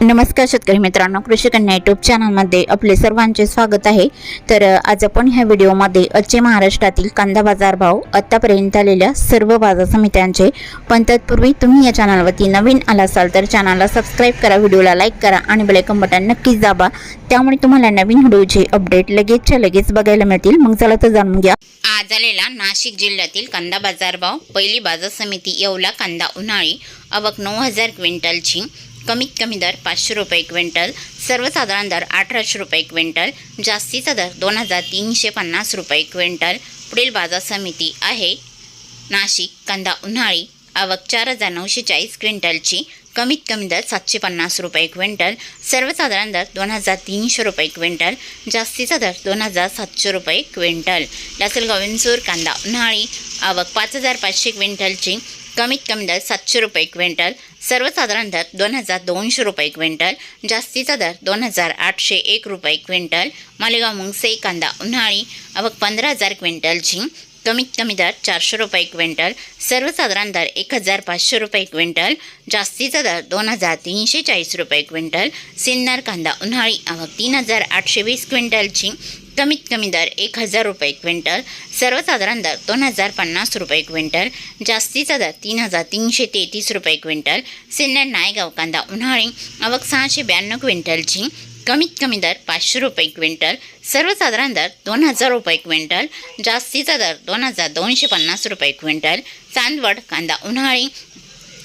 नमस्कार शेतकरी मित्रांनो, कृषी कन्या यूट्यूब चॅनलमध्ये आपले सर्वांचे स्वागत आहे। तर आज आपण ह्या व्हिडिओमध्ये आजचे महाराष्ट्रातील कांदा बाजार भाव, आतापर्यंत आलेल्या सर्व बाजार समित्यांचे, पण तत्पूर्वी तुम्ही या चॅनलवरती नवीन आला असाल तर चॅनलला सबस्क्राइब करा, व्हिडिओला लाईक करा आणि बेल आयकॉन बटन नक्कीच दाबा, त्यामुळे तुम्हाला नवीन व्हिडिओचे अपडेट लगेचच्या लगेच बघायला मिळतील। मग चला तर जाणून घ्या आज आलेला नाशिक जिल्ह्यातील कांदा बाजार भाव। पहिली बाजार समिती येवला कांदा उन्हाळी, आवक 9000 क्विंटलची, कमीत कमी दर 500 रुपये क्विंटल, सर्वसाधारण दर 1800 रुपये क्विंटल, जास्तीचा दर 2350 रुपये क्विंटल। पुढील बाजार समिती आहे नाशिक कांदा उन्हाळी, आवक 4940 क्विंटलची, कमीत कमी दर 750 रुपये क्विंटल, सर्वसाधारण दर 2300 रुपये क्विंटल, जास्तीचा दर 2700 रुपये क्विंटल। लासलगाव विंचूर कांदा उन्हाळी, आवक 5500 क्विंटलची, कमीत कमी दर 700 रुपये क्विंटल, सर्वसाधारण दर 2200 रुपये क्विंटल, जास्तीचा दर 2801 रुपये क्विंटल। मालेगाव मुंगसे कांदा उन्हाळी, आवक 15000 क्विंटलची, कमीत कमी दर 400 रुपये क्विंटल, सर्वसाधारण दर 1500 रुपये क्विंटल, जास्तीचा दर 2340 रुपये क्विंटल। सिन्नर कांदा उन्हाळी, आवक 3820 क्विंटलची, कमीत कमी दर 1000 रुपये क्विंटल, सर्वसाधारण दर 2050 रुपये क्विंटल, जास्तीचा दर 3333 रुपये क्विंटल। सिन्नर नायगाव कांदा उन्हाळी, आवक 692 क्विंटलची, कमीत कमी दर 500 रुपये क्विंटल, सर्वसाधारण दर 2000 रुपये क्विंटल, जास्तीचा दर 2250 रुपये क्विंटल। चांदवड कांदा उन्हाळी,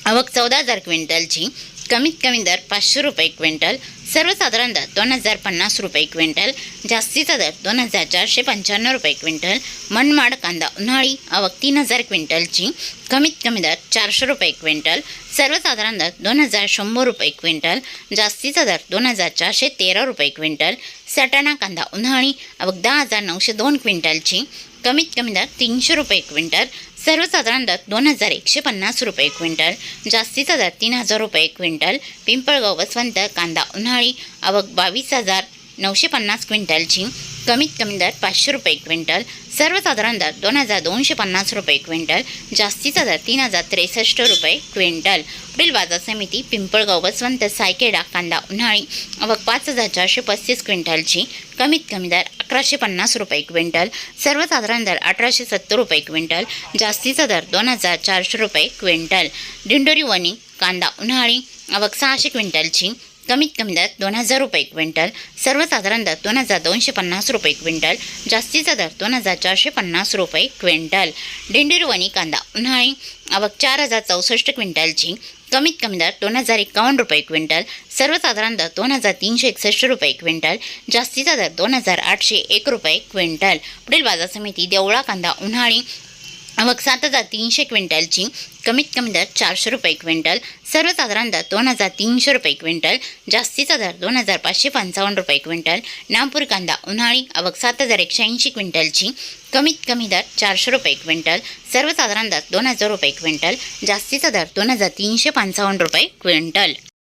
आवक 14000 क्विंटलची, कमीत कमी दर 500 रुपये क्विंटल, सर्वसाधारण दर 2050 रुपये क्विंटल, जास्तीचा दर 2495 रुपये क्विंटल। मनमाड कांदा उन्हाळी, आवक 3000 क्विंटलची, कमीत कमी दर 400 रुपये क्विंटल, सर्वसाधारण दर 2100 रुपये क्विंटल, जास्तीचा दर 2413 रुपये क्विंटल। सटाणा कांदा उन्हाळी, आवक 10902 क्विंटलची, कमीत कमी दर 300 रुपये क्विंटल, सर्वसाधारण दर 2150 रुपये क्विंटल, जास्तीचा दर 3000 रुपये क्विंटल। पिंपळगाव वसवंत कांदा उन्हाळी, आवक 22950 क्विंटलची, कमीत कमी दर 500 रुपये क्विंटल, सर्वसाधारण दर 2250 रुपये क्विंटल, जास्तीचा दर 3063 रुपये क्विंटल। पुढील बाजार समिती पिंपळगाव वसवंत सायकेडा कांदा उन्हाळी, आवक 5435 क्विंटलची, कमीत कमी दर 1150 रुपये क्विंटल, सर्वसाधारण दर 1870 रुपये क्विंटल, जास्तीचा दर 2400 रुपये क्विंटल। दिंडोरी वणी कांदा उन्हाळी, आवक 600 क्विंटलची, कमीत कमी दर 2000 रुपये क्विंटल, सर्वसाधारण दर 2250 रुपये क्विंटल, जास्तीचा दर 2450 रुपये क्विंटल। दिंडोरी कांदा उन्हाळी, आवक 4064 क्विंटलची, कमीत कमी दर 2051 रुपये क्विंटल, सर्वसाधारण दर 2361 रुपये क्विंटल, जास्तीचा दर 2801 रुपये क्विंटल। पुढील बाजार समिती देवळा कांदा उन्हाळी, आवक 7300 क्विंटलची, कमीत कमी दर 400 रुपये क्विंटल, सर्वसाधारण दर 2300 रुपये क्विंटल, जास्तीचा दर 2555 रुपये क्विंटल। नागपूर कांदा उन्हाळी, आवक 7180 क्विंटलची, कमीत कमी दर 400 रुपये क्विंटल, सर्वसाधारण दर 2000 रुपये क्विंटल, जास्तीचा दर 2355 रुपये क्विंटल।